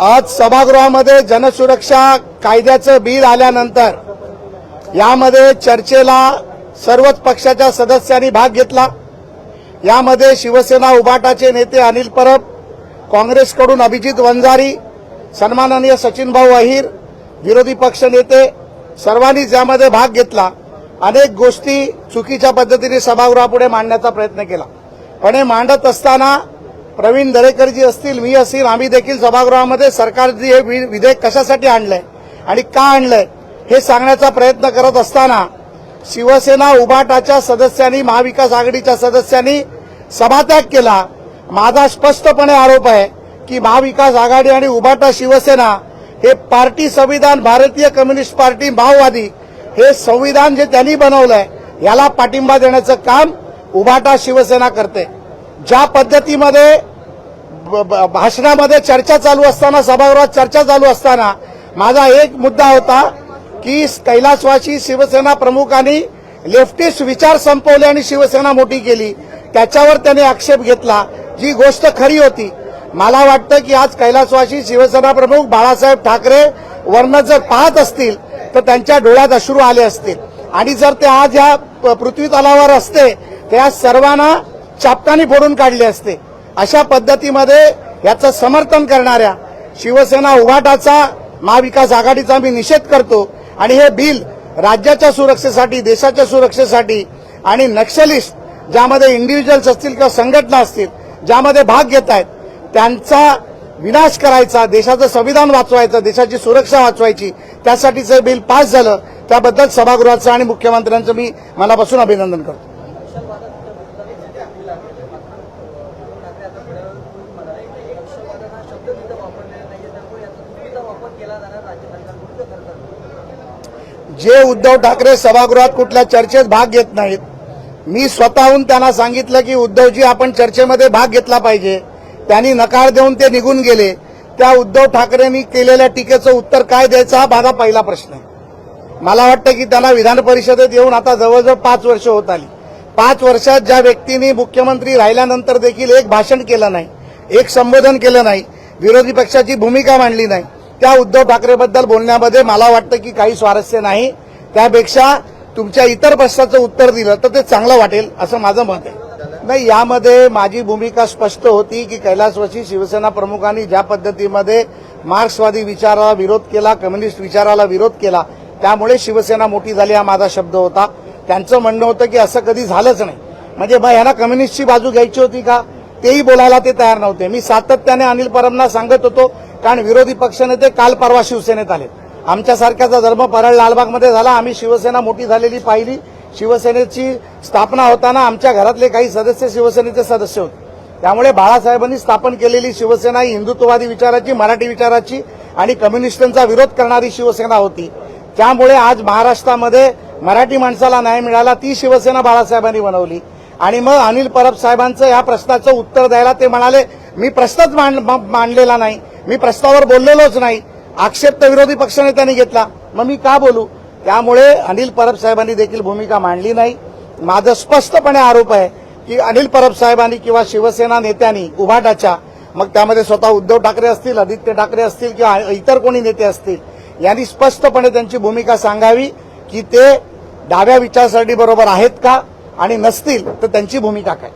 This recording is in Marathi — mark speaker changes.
Speaker 1: आज सभागृहामध्ये जनसुरक्षा कायद्याचं बिल आल्यानंतर यामध्ये चर्चेला सर्वच पक्षाच्या सदस्यांनी भाग घेतला। यामध्ये शिवसेना उभाटाचे नेते अनिल परब, काँग्रेसकडून अभिजित वंजारी, सन्माननीय सचिनभाऊ अहिर, विरोधी पक्ष नेते सर्वांनीच यामध्ये भाग घेतला। अनेक गोष्टी चुकीच्या पद्धतीने सभागृहापुढे मांडण्याचा प्रयत्न केला, पण हे मांडत असताना प्रवीण दरेकरजी असतील, मी असेल, आम्ही देखील सभागृहामध्ये सरकारने हे विधेयक कशासाठी आणलंय आणि का आणलंय हे सांगण्याचा प्रयत्न करत असताना शिवसेना उभाटाच्या सदस्यांनी, महाविकास आघाडीच्या सदस्यांनी सभात्याग केला। माझा स्पष्टपणे आरोप आहे की महाविकास आघाडी आणि उभाटा शिवसेना हे पार्टी संविधान, भारतीय कम्युनिस्ट पार्टी, माओवादी हे संविधान जे त्यांनी बनवलंय याला पाठिंबा देण्याचं काम उभाटा शिवसेना करते। ज्या पद्धतीमध्ये भाषणामध्ये चर्चा चालू असताना, सभागृहात चर्चा चालू असताना माझा एक मुद्दा होता की कैलासवासी शिवसेना प्रमुखांनी लेफ्टिस्ट विचार संपवले आणि शिवसेना मोठी केली, त्याच्यावर त्यांनी आक्षेप घेतला, जी गोष्ट खरी होती। मला वाटतं की आज कैलासवासी शिवसेना प्रमुख बाळासाहेब ठाकरे वर्ण जर पाहत असतील तर त्यांच्या डोळ्यात अश्रू आले असतील, आणि जर ते आज या पृथ्वी तलावर असते तर या सर्वांना चापकानी फोडून काढले असते। अशा पद्धतीमध्ये याचं समर्थन करणाऱ्या शिवसेना उभाटाचा, महाविकास आघाडीचा मी निषेध करतो आणि हे बिल राज्याच्या सुरक्षेसाठी, देशाच्या सुरक्षेसाठी आणि नक्षलिस्ट ज्यामध्ये इंडिव्हिज्युअल्स असतील किंवा संघटना असतील ज्यामध्ये भाग घेत आहेत त्यांचा विनाश करायचा, देशाचं संविधान वाचवायचं, देशाची सुरक्षा वाचवायची, त्यासाठीचं बिल पास झालं। त्याबद्दल सभागृहाचं आणि मुख्यमंत्र्यांचं मी मनापासून अभिनंदन करतो। जे उद्धव ठाकरे सभागृहात कुठल्या चर्चेत भाग घेत नाहीत, मी स्वतःहून त्यांना सांगितलं की उद्धवजी आपण चर्चेमध्ये भाग घेतला पाहिजे, त्यांनी नकार देऊन ते निघून गेले। त्या उद्धव ठाकरेंनी केलेल्या टीकेचं उत्तर काय द्यायचं हा माझा पहिला प्रश्न आहे। मला वाटतं की त्यांना विधान परिषदेत येऊन आता जवळजवळ 5 वर्ष होत आली। 5 वर्षात ज्या व्यक्तींनी मुख्यमंत्री राहिल्यानंतर देखील एक भाषण केलं नाही, एक संबोधन केलं नाही, विरोधी पक्षाची भूमिका मांडली नाही, त्या उद्धव ठाकरेबद्दल बोलण्यामध्ये मला वाटतं की काही स्वारस्य नाही। त्यापेक्षा तुमच्या इतर प्रश्नाचं उत्तर दिलं तर ते चांगलं वाटेल असं माझं मत आहे। नाही, यामध्ये माझी भूमिका स्पष्ट होती की कैलासवासी शिवसेना प्रमुखांनी ज्या पद्धतीमध्ये मार्क्सवादी विचाराला विरोध केला, कम्युनिस्ट विचाराला विरोध केला, त्यामुळे शिवसेना मोठी झाली हा माझा शब्द होता। त्यांचं म्हणणं होतं की असं कधी झालंच नाही, म्हणजे मग यांना कम्युनिस्टची बाजू घ्यायची होती का, तेही बोलायला ते तयार नव्हते। मी सातत्याने अनिल परबना सांगत होतो, कारण विरोधी पक्षनेते काल परवा शिवसेनेत आले, आमच्यासारख्याचा धर्म परळ लालबागमध्ये झाला, आम्ही शिवसेना मोठी झालेली पाहिली। शिवसेनेची स्थापना होताना आमच्या घरातले काही सदस्य शिवसेनेचे सदस्य होते, त्यामुळे बाळासाहेबांनी स्थापन केलेली शिवसेना ही हिंदुत्ववादी विचाराची, मराठी विचाराची आणि कम्युनिस्टांचा विरोध करणारी शिवसेना होती। त्यामुळे आज महाराष्ट्रामध्ये मराठी माणसाला न्याय मिळाला, ती शिवसेना बाळासाहेबांनी बनवली। आणि मग अनिल परब साहेबांचं या प्रश्नाचं उत्तर द्यायला ते म्हणाले मी प्रश्नच मांडलेला नाही, मी प्रश्नावर बोललेलोच नाही, आक्षेप तर विरोधी पक्षनेत्यांनी घेतला, मग मी का बोलू। त्यामुळे अनिल परब साहेबांनी देखील भूमिका मांडली नाही। माझा स्पष्टपणे आरोप आहे की अनिल परब साहेबांनी किंवा शिवसेना नेत्यांनी उभाटाच्या, मग त्यामध्ये स्वतः उद्धव ठाकरे असतील, आदित्य ठाकरे असतील किंवा इतर कोणी नेते असतील, यांनी स्पष्टपणे त्यांची भूमिका सांगावी की ते डाव्या विचारसरणी बरोबर आहेत का, आणि नसतील तर त्यांची भूमिका काय।